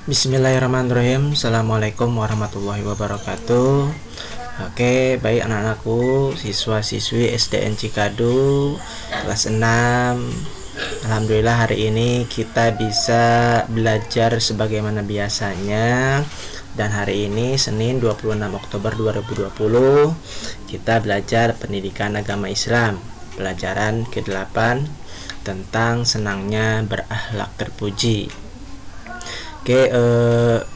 Bismillahirrahmanirrahim. Assalamualaikum warahmatullahi wabarakatuh. Oke, baik anak-anakku, siswa-siswi SDN Cikadu kelas 6. Alhamdulillah hari ini kita bisa belajar sebagaimana biasanya. Dan hari ini Senin 26 Oktober 2020 kita belajar pendidikan agama Islam, pelajaran ke-8 tentang senangnya berakhlak terpuji. Oke,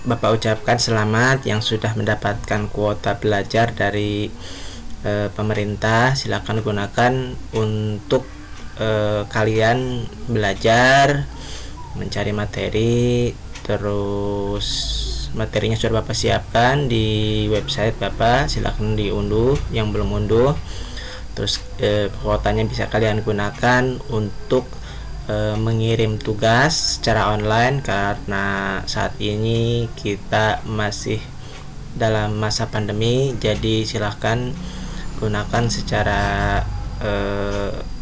Bapak ucapkan selamat yang sudah mendapatkan kuota belajar dari pemerintah. Silakan gunakan untuk kalian belajar, mencari materi. Terus materinya sudah Bapak siapkan di website Bapak. Silakan diunduh yang belum unduh. Terus kuotanya bisa kalian gunakan untuk mengirim tugas secara online, karena saat ini kita masih dalam masa pandemi. Jadi silahkan gunakan secara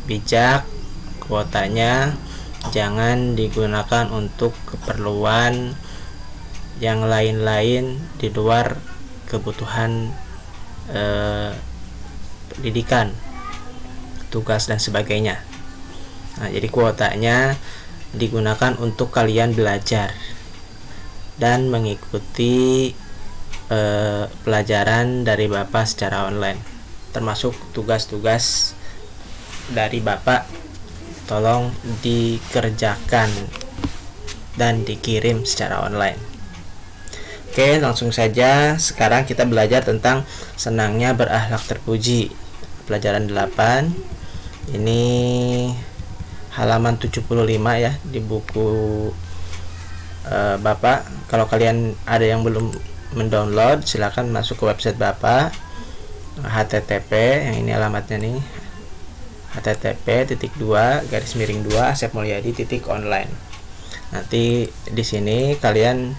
bijak kuotanya, jangan digunakan untuk keperluan yang lain-lain di luar kebutuhan pendidikan, tugas dan sebagainya. Nah, jadi kuotanya digunakan untuk kalian belajar dan mengikuti pelajaran dari Bapak secara online, termasuk tugas-tugas dari Bapak tolong dikerjakan dan dikirim secara online. Oke, langsung saja sekarang kita belajar tentang senangnya berakhlak terpuji. Pelajaran 8 ini halaman 75 ya di buku Bapak. Kalau kalian ada yang belum mendownload, silakan masuk ke website Bapak, http, yang ini alamatnya nih, http://2 asepmulyadi.online. Nanti di sini kalian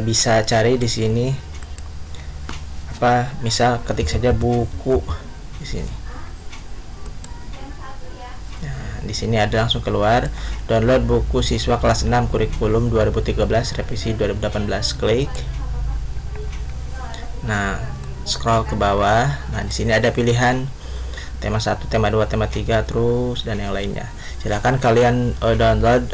bisa cari di sini misal ketik saja buku di sini. Di sini ada langsung keluar download buku siswa kelas 6 kurikulum 2013 revisi 2018, klik. Nah, scroll ke bawah. Nah, di sini ada pilihan tema 1, tema 2, tema 3 terus dan yang lainnya. Silakan kalian download.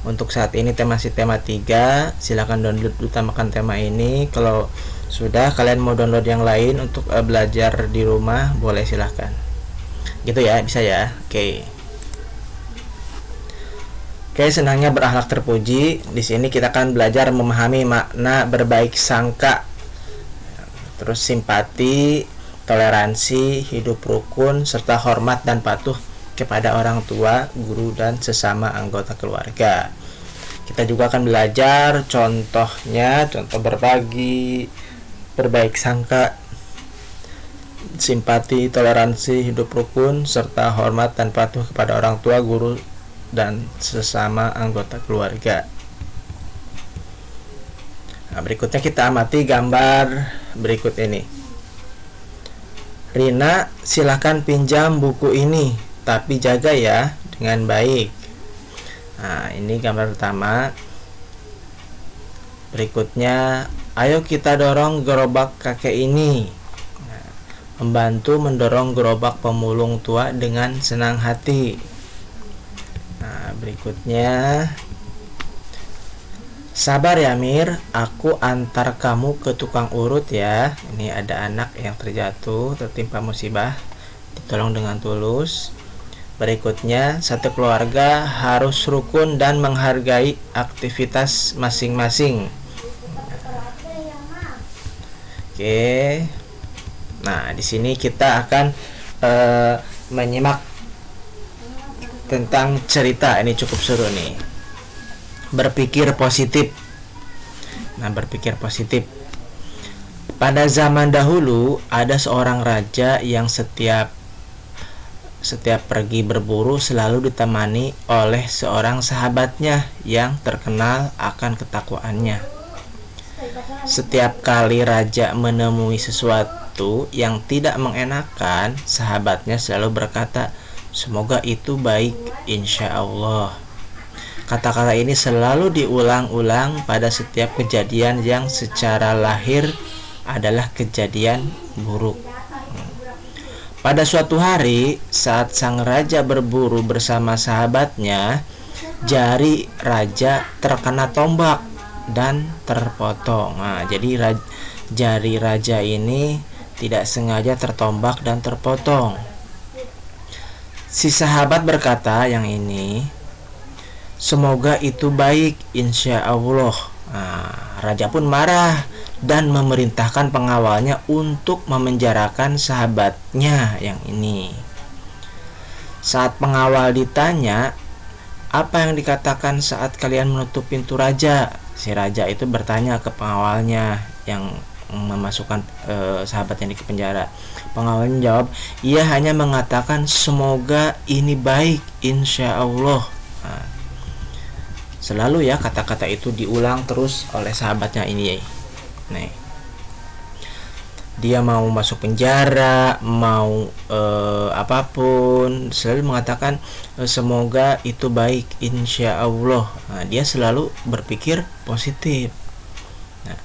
Untuk saat ini masih tema 3. Silakan download, utamakan tema ini. Kalau sudah kalian mau download yang lain untuk belajar di rumah, boleh silahkan. Gitu ya, bisa ya. Oke, senangnya berakhlak terpuji. Di sini kita akan belajar memahami makna berbaik sangka, terus simpati, toleransi, hidup rukun, serta hormat dan patuh kepada orang tua, guru, dan sesama anggota keluarga. Kita juga akan belajar contohnya, contoh berbagi, berbaik sangka, simpati, toleransi, hidup rukun, serta hormat dan patuh kepada orang tua, guru, dan sesama anggota keluarga. Nah, berikutnya kita amati gambar berikut ini. Rina, silakan pinjam buku ini, tapi jaga ya dengan baik. Nah, ini gambar pertama. Berikutnya, ayo kita dorong gerobak kakek ini. Membantu mendorong gerobak pemulung tua dengan senang hati. Nah, berikutnya, sabar ya Mir, aku antar kamu ke tukang urut ya. Ini ada anak yang terjatuh tertimpa musibah, ditolong dengan tulus. Berikutnya, satu keluarga harus rukun dan menghargai aktivitas masing-masing. Oke. Nah, di sini kita akan menyimak tentang cerita. Ini cukup seru nih. Berpikir positif. Nah, berpikir positif. Pada zaman dahulu ada seorang raja yang setiap pergi berburu selalu ditemani oleh seorang sahabatnya yang terkenal akan ketakwaannya. Setiap kali raja menemui sesuatu yang tidak mengenakan, sahabatnya selalu berkata, "Semoga itu baik, insya Allah." Kata-kata ini selalu diulang-ulang pada setiap kejadian yang secara lahir adalah kejadian buruk. Pada suatu hari, saat sang raja berburu bersama sahabatnya, jari raja terkena tombak dan terpotong. Nah, jadi jari raja ini tidak sengaja tertombak dan terpotong. Si sahabat berkata yang ini, "Semoga itu baik, insya Allah." Nah, raja pun marah dan memerintahkan pengawalnya untuk memenjarakan sahabatnya yang ini. Saat pengawal ditanya, "Apa yang dikatakan saat kalian menutup pintu raja?" Si raja itu bertanya ke pengawalnya yang memasukkan sahabat yang di penjara. Pengawalnya menjawab, "Ia hanya mengatakan semoga ini baik, insya Allah." Nah, selalu ya kata-kata itu diulang terus oleh sahabatnya ini. Nih, dia mau masuk penjara, mau apapun, selalu mengatakan semoga itu baik, insya Allah. Nah, dia selalu berpikir positif. Nah,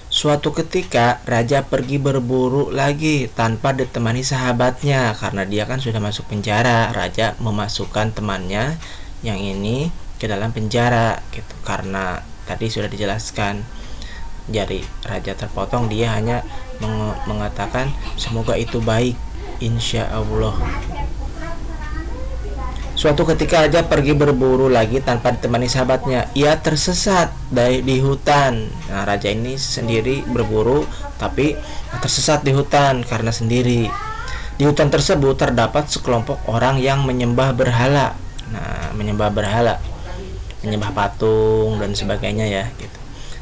suatu ketika raja pergi berburu lagi tanpa ditemani sahabatnya, karena dia kan sudah masuk penjara. Raja memasukkan temannya yang ini ke dalam penjara gitu, karena tadi sudah dijelaskan jari raja terpotong. Dia hanya mengatakan semoga itu baik, insya Allah. Suatu ketika raja pergi berburu lagi tanpa ditemani sahabatnya. Ia tersesat di hutan. Nah, raja ini sendiri berburu tapi tersesat di hutan karena sendiri. Di hutan tersebut terdapat sekelompok orang yang menyembah berhala. Nah, menyembah patung dan sebagainya ya gitu.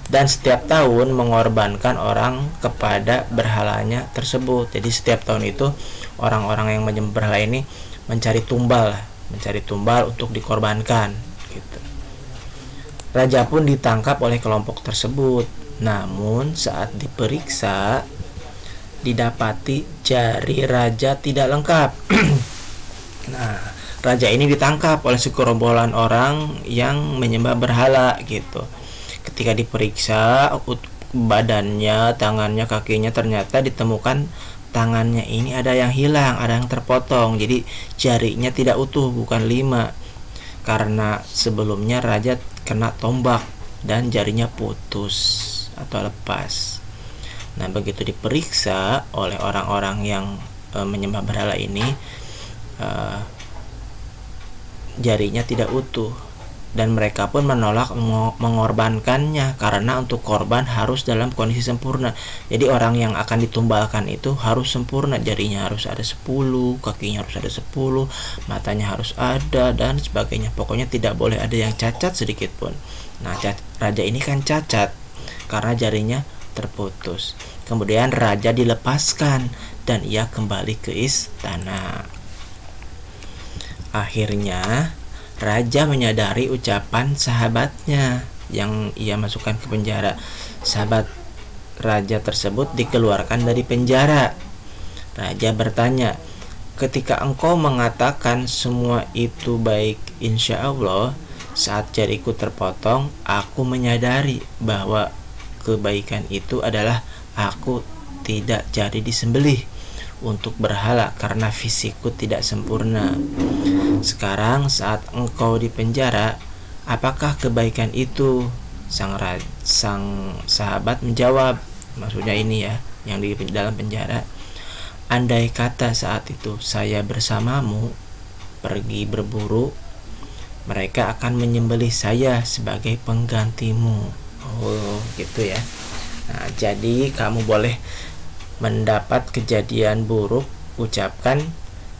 Dan setiap tahun mengorbankan orang kepada berhalanya tersebut. Jadi setiap tahun itu orang-orang yang menyembah berhala ini mencari tumbal untuk dikorbankan gitu. Raja pun ditangkap oleh kelompok tersebut. Namun saat diperiksa didapati jari raja tidak lengkap. Nah, raja ini ditangkap oleh segerombolan orang yang menyembah berhala gitu. Ketika diperiksa badannya, tangannya, kakinya, ternyata ditemukan tangannya ini ada yang hilang, ada yang terpotong. Jadi jarinya tidak utuh, bukan 5. Karena sebelumnya raja kena tombak dan jarinya putus atau lepas. Nah, begitu diperiksa oleh orang-orang yang menyembah berhala ini, jarinya tidak utuh. Dan mereka pun menolak mengorbankannya karena untuk korban harus dalam kondisi sempurna. Jadi orang yang akan ditumbalkan itu harus sempurna, jarinya harus ada 10, kakinya harus ada 10, matanya harus ada dan sebagainya. Pokoknya tidak boleh ada yang cacat sedikit pun. Nah, raja ini kan cacat karena jarinya terputus. Kemudian raja dilepaskan dan ia kembali ke istana. Akhirnya raja menyadari ucapan sahabatnya yang ia masukkan ke penjara. Sahabat raja tersebut dikeluarkan dari penjara. Raja bertanya, "Ketika engkau mengatakan semua itu baik, insya Allah, saat jariku terpotong, aku menyadari bahwa kebaikan itu adalah aku tidak jadi disembelih untuk berhala karena fisikku tidak sempurna. Sekarang saat engkau di penjara, apakah kebaikan itu?" Sang sahabat menjawab, maksudnya ini ya, yang di dalam penjara, "Andai kata saat itu saya bersamamu pergi berburu, mereka akan menyembelih saya sebagai penggantimu." Oh, gitu ya. Nah, jadi kamu boleh mendapat kejadian buruk, ucapkan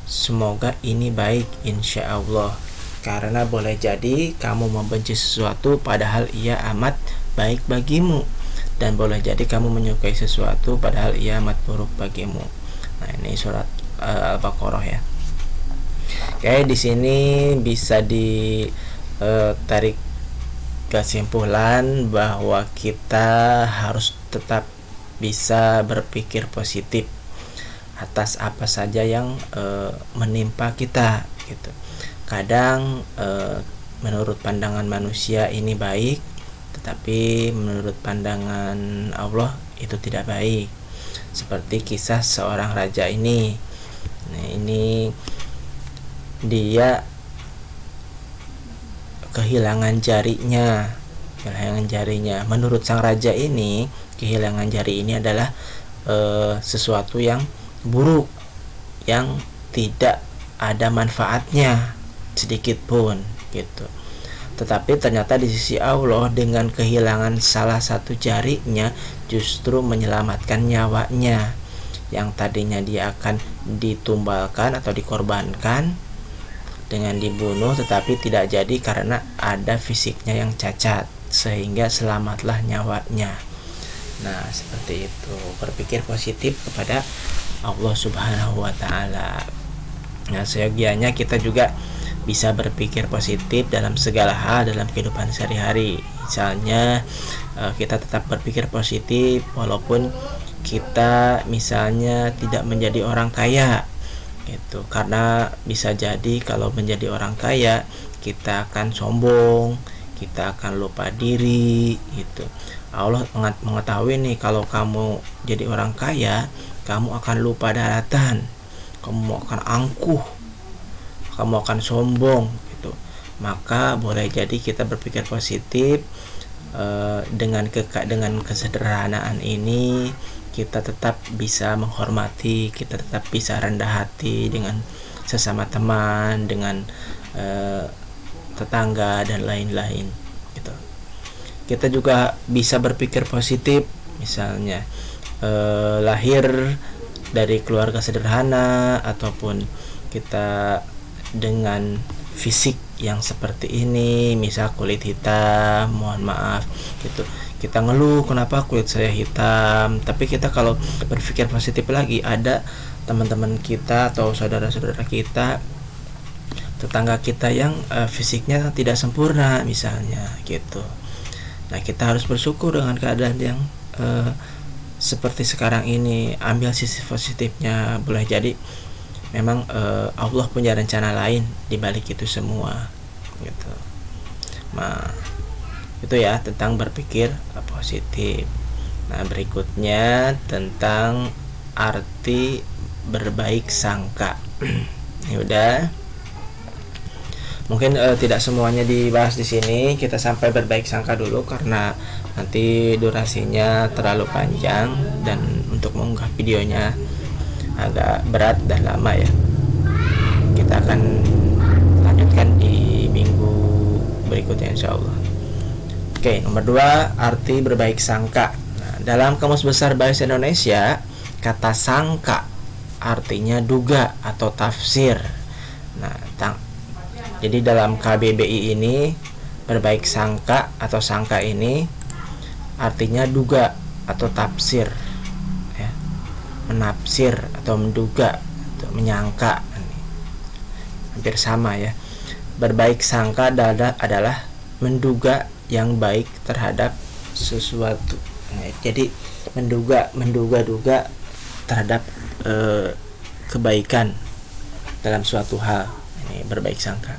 semoga ini baik, insya Allah. Karena boleh jadi kamu membenci sesuatu padahal ia amat baik bagimu, dan boleh jadi kamu menyukai sesuatu padahal ia amat buruk bagimu. Nah, ini surat Al-Baqarah ya. Oke, di sini bisa ditarik kesimpulan bahwa kita harus tetap bisa berpikir positif atas apa saja yang menimpa kita gitu. Kadang menurut pandangan manusia ini baik, tetapi menurut pandangan Allah itu tidak baik. Seperti kisah seorang raja ini. Nah, ini dia kehilangan jarinya. Menurut sang raja ini, kehilangan jari ini adalah sesuatu yang buruk, yang tidak ada manfaatnya sedikit pun gitu. Tetapi ternyata di sisi Allah, dengan kehilangan salah satu jarinya justru menyelamatkan nyawanya. Yang tadinya dia akan ditumbalkan atau dikorbankan dengan dibunuh, tetapi tidak jadi karena ada fisiknya yang cacat, sehingga selamatlah nyawanya. Nah, seperti itu, berpikir positif kepada Allah Subhanahu wa Ta'ala. Nah, seyogianya kita juga bisa berpikir positif dalam segala hal dalam kehidupan sehari-hari. Misalnya kita tetap berpikir positif walaupun kita misalnya tidak menjadi orang kaya gitu. Karena bisa jadi kalau menjadi orang kaya kita akan sombong, kita akan lupa diri gitu. Allah mengetahui nih, kalau kamu jadi orang kaya, kamu akan lupa daratan, kamu akan angkuh, kamu akan sombong gitu. Maka boleh jadi kita berpikir positif, dengan kesederhanaan ini kita tetap bisa menghormati, kita tetap bisa rendah hati dengan sesama teman, dengan tetangga dan lain-lain gitu. Kita juga bisa berpikir positif, misalnya lahir dari keluarga sederhana ataupun kita dengan fisik yang seperti ini, misal kulit hitam, mohon maaf gitu. Kita ngeluh kenapa kulit saya hitam, tapi kita kalau berpikir positif lagi, ada teman-teman kita atau saudara-saudara kita, tetangga kita yang fisiknya tidak sempurna misalnya gitu. Nah, kita harus bersyukur dengan keadaan yang seperti sekarang ini. Ambil sisi positifnya, boleh jadi memang Allah punya rencana lain di balik itu semua gitu. Nah, itu ya tentang berpikir positif. Nah, berikutnya tentang arti berbaik sangka. Ya udah. Mungkin tidak semuanya dibahas di sini. Kita sampai berbaik sangka dulu karena nanti durasinya terlalu panjang dan untuk mengunggah videonya agak berat dan lama ya. Kita akan lanjutkan di minggu berikutnya insyaallah. Oke, nomor 2, arti berbaik sangka. Nah, dalam Kamus Besar Bahasa Indonesia, kata sangka artinya duga atau tafsir. Nah, jadi dalam KBBI ini, berbaik sangka atau sangka ini artinya duga atau tafsir ya. Menafsir atau menduga atau menyangka, hampir sama ya. Berbaik sangka adalah menduga yang baik terhadap sesuatu. Nah, jadi menduga-duga terhadap kebaikan dalam suatu hal. Ini berbaik sangka.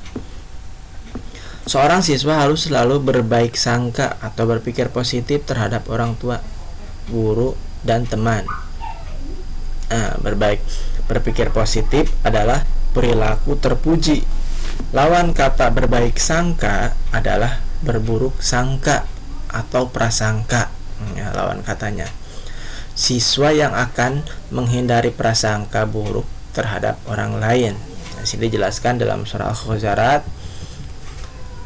Seorang siswa harus selalu berbaik sangka atau berpikir positif terhadap orang tua, guru, dan teman. Nah, berpikir positif adalah perilaku terpuji. Lawan kata berbaik sangka adalah berburuk sangka atau prasangka. Ya, lawan katanya. Siswa yang akan menghindari prasangka buruk terhadap orang lain. Di sini dijelaskan dalam surah Al-Hujurat,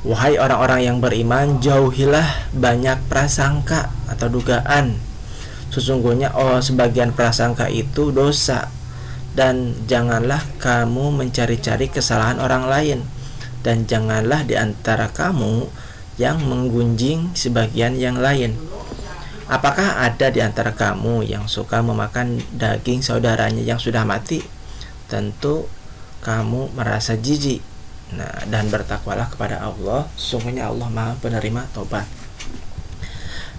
wahai orang-orang yang beriman, jauhilah banyak prasangka atau dugaan. Sesungguhnya sebagian prasangka itu dosa. Dan janganlah kamu mencari-cari kesalahan orang lain. Dan janganlah di antara kamu yang menggunjing sebagian yang lain. Apakah ada di antara kamu yang suka memakan daging saudaranya yang sudah mati? Tentu kamu merasa jijik. Nah, dan bertakwalah kepada Allah, sesungguhnya Allah Maha penerima tobat.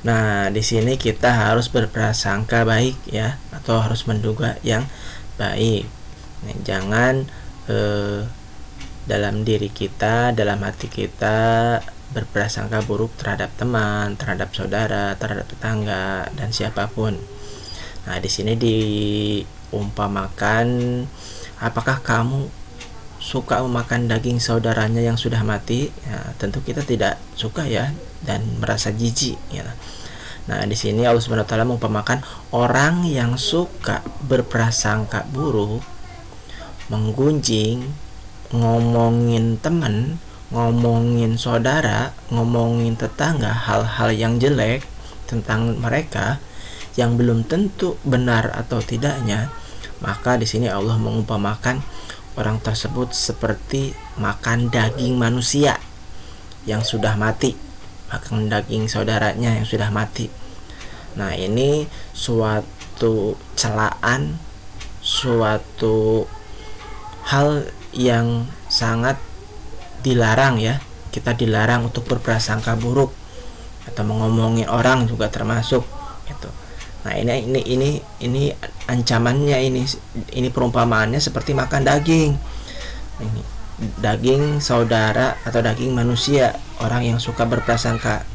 Nah, di sini kita harus berprasangka baik ya, atau harus menduga yang baik. Nah, jangan dalam diri kita, dalam hati kita berprasangka buruk terhadap teman, terhadap saudara, terhadap tetangga, dan siapapun. Nah, di sini diumpamakan, apakah kamu suka memakan daging saudaranya yang sudah mati? Ya, tentu kita tidak suka ya, dan merasa jijik ya. Nah, di sini Allah Subhanahu wa taala mengumpamakan orang yang suka berprasangka buruk, menggunjing, ngomongin teman, ngomongin saudara, ngomongin tetangga, hal-hal yang jelek tentang mereka yang belum tentu benar atau tidaknya, maka di sini Allah mengumpamakan orang tersebut seperti makan daging manusia yang sudah mati, makan daging saudaranya yang sudah mati. Nah, ini suatu celaan, suatu hal yang sangat dilarang ya. Kita dilarang untuk berprasangka buruk atau mengomongin orang juga termasuk gitu. Nah, ini ancamannya, ini perumpamaannya seperti makan daging. Ini daging saudara atau daging manusia, orang yang suka berprasangka.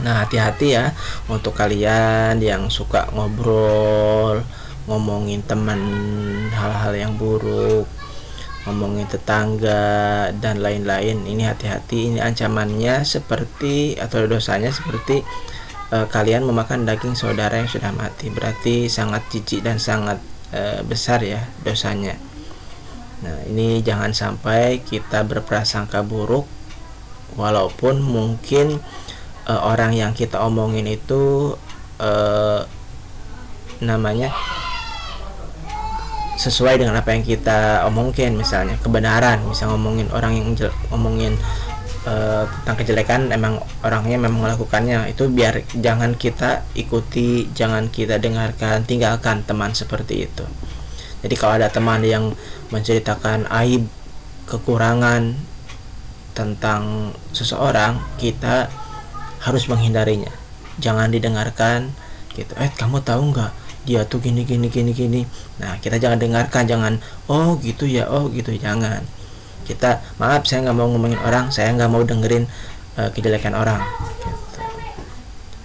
Nah, hati-hati ya untuk kalian yang suka ngobrol, ngomongin teman hal-hal yang buruk, ngomongin tetangga dan lain-lain. Ini hati-hati, ini ancamannya seperti atau dosanya seperti kalian memakan daging saudara yang sudah mati. Berarti sangat jijik dan sangat besar ya dosanya. Nah, ini jangan sampai kita berprasangka buruk, walaupun mungkin orang yang kita omongin itu namanya sesuai dengan apa yang kita omongin, misalnya kebenaran, misal ngomongin orang yang ngomongin tentang kejelekan, emang orangnya memang melakukannya, itu biar jangan kita ikuti, jangan kita dengarkan, tinggalkan teman seperti itu. Jadi kalau ada teman yang menceritakan aib, kekurangan tentang seseorang, kita harus menghindarinya, jangan didengarkan gitu. Kamu tahu nggak, dia tuh gini. Nah, kita jangan dengarkan, jangan oh gitu ya, jangan. Kita maaf, saya nggak mau ngomongin orang, saya nggak mau dengerin kejelekan orang gitu.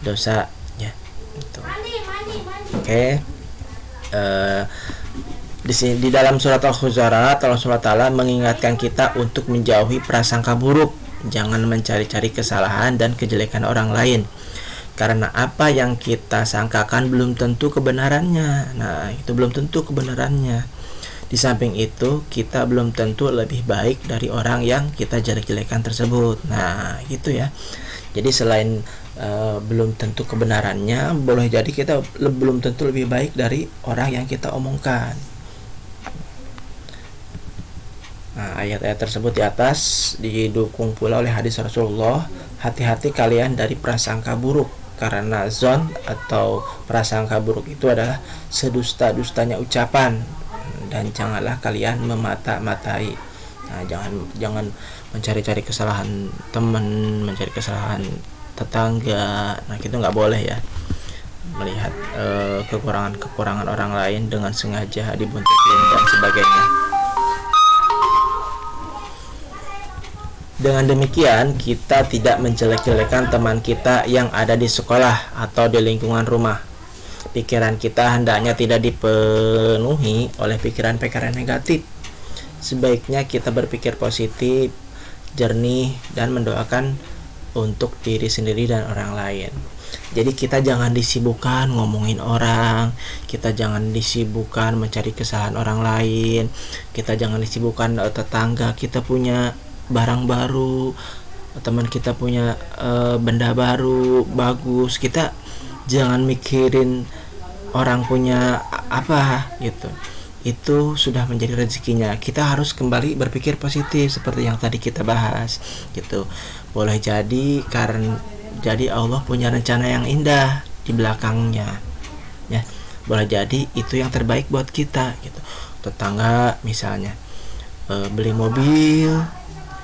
Dosa ya gitu. Oke. Di dalam surat Al-Huzarat, Allah SWT mengingatkan kita untuk menjauhi prasangka buruk, jangan mencari-cari kesalahan dan kejelekan orang lain, karena apa yang kita sangkakan belum tentu kebenarannya. Nah, itu belum tentu kebenarannya. Di samping itu, kita belum tentu lebih baik dari orang yang kita jelek-jelekan tersebut. Nah, gitu ya. Jadi selain belum tentu kebenarannya, boleh jadi kita belum tentu lebih baik dari orang yang kita omongkan. Nah, ayat-ayat tersebut di atas didukung pula oleh hadis Rasulullah, hati-hati kalian dari prasangka buruk, karena zon atau prasangka buruk itu adalah sedusta-dustanya ucapan, dan janganlah kalian memata-matai. Nah, jangan mencari-cari kesalahan teman, mencari kesalahan tetangga. Nah, itu nggak boleh ya, melihat kekurangan orang lain dengan sengaja dibuntutin dan sebagainya. Dengan demikian, kita tidak menjelek-jelekan teman kita yang ada di sekolah atau di lingkungan rumah. Pikiran kita hendaknya tidak dipenuhi oleh pikiran-pikiran negatif. Sebaiknya kita berpikir positif, jernih, dan mendoakan untuk diri sendiri dan orang lain. Jadi kita jangan disibukkan ngomongin orang, kita jangan disibukkan mencari kesalahan orang lain, kita jangan disibukkan tetangga kita punya barang baru, teman kita punya benda baru bagus, kita jangan mikirin orang punya apa gitu. Itu sudah menjadi rezekinya. Kita harus kembali berpikir positif seperti yang tadi kita bahas gitu. Boleh jadi jadi Allah punya rencana yang indah di belakangnya ya. Boleh jadi itu yang terbaik buat kita gitu. Tetangga misalnya beli mobil,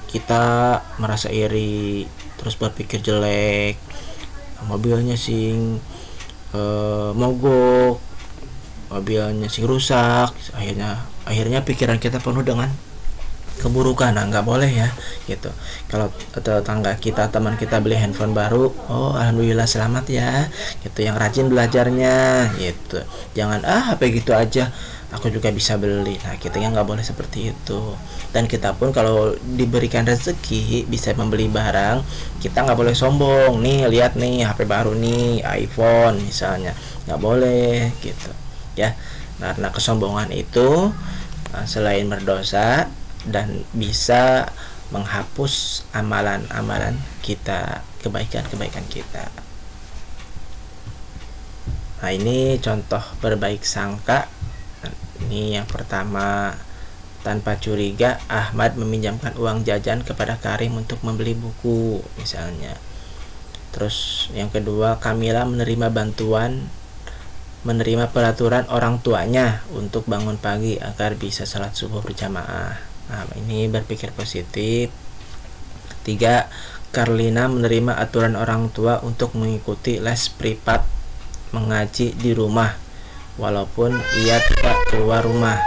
kita merasa iri, terus berpikir jelek, mobilnya sing mogok, mobilnya sing rusak, akhirnya pikiran kita penuh dengan keburukan. Nah, nggak boleh ya gitu. Kalau tetangga kita, teman kita beli handphone baru, oh alhamdulillah selamat ya gitu, yang rajin belajarnya gitu. Jangan HP gitu aja, aku juga bisa beli. Nah, kita yang nggak boleh seperti itu. Dan kita pun kalau diberikan rezeki bisa membeli barang, kita nggak boleh sombong. Nih lihat nih HP baru nih, iPhone misalnya, nggak boleh gitu ya. Karena kesombongan itu selain berdosa dan bisa menghapus amalan-amalan kita, kebaikan-kebaikan kita. Nah, ini contoh berbaik sangka. Ini yang pertama, tanpa curiga Ahmad meminjamkan uang jajan kepada Karim untuk membeli buku misalnya. Terus yang kedua, Kamila menerima peraturan orang tuanya untuk bangun pagi agar bisa salat subuh berjamaah. Nah, ini berpikir positif. 3. Karlina menerima aturan orang tua untuk mengikuti les privat mengaji di rumah walaupun ia tidak keluar rumah.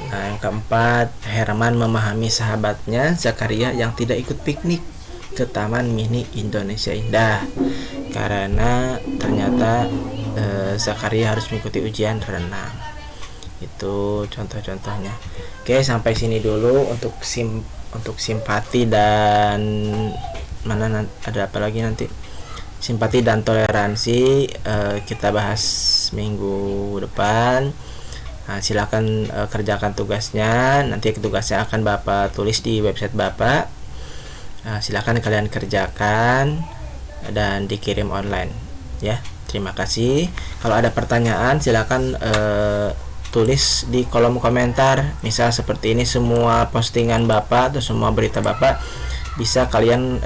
Nah, yang keempat, Herman memahami sahabatnya Zakaria yang tidak ikut piknik ke Taman Mini Indonesia Indah karena ternyata Zakaria harus mengikuti ujian renang. Itu contoh-contohnya. Oke, sampai sini dulu untuk simpati dan ada apa lagi nanti? Simpati dan toleransi kita bahas minggu depan. Nah, silakan kerjakan tugasnya. Nanti tugasnya akan Bapak tulis di website Bapak. Silakan kalian kerjakan dan dikirim online ya. Terima kasih. Kalau ada pertanyaan silakan tulis di kolom komentar. Misal seperti ini, semua postingan Bapak atau semua berita Bapak bisa kalian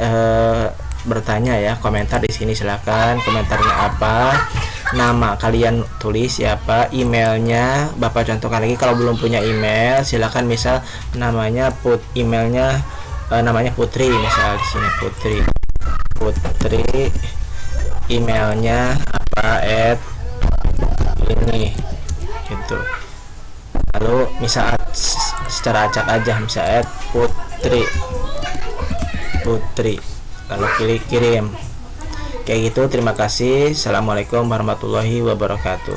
bertanya ya, komentar di sini. Silakan komentarnya apa, nama kalian tulis siapa, emailnya Bapak contohkan lagi. Kalau belum punya email silakan, misal namanya emailnya namanya Putri, misal di sini Putri emailnya apa ini gitu. Lalu misal secara acak aja, misal Putri lalu klik kirim kayak gitu. Terima kasih. Assalamualaikum warahmatullahi wabarakatuh.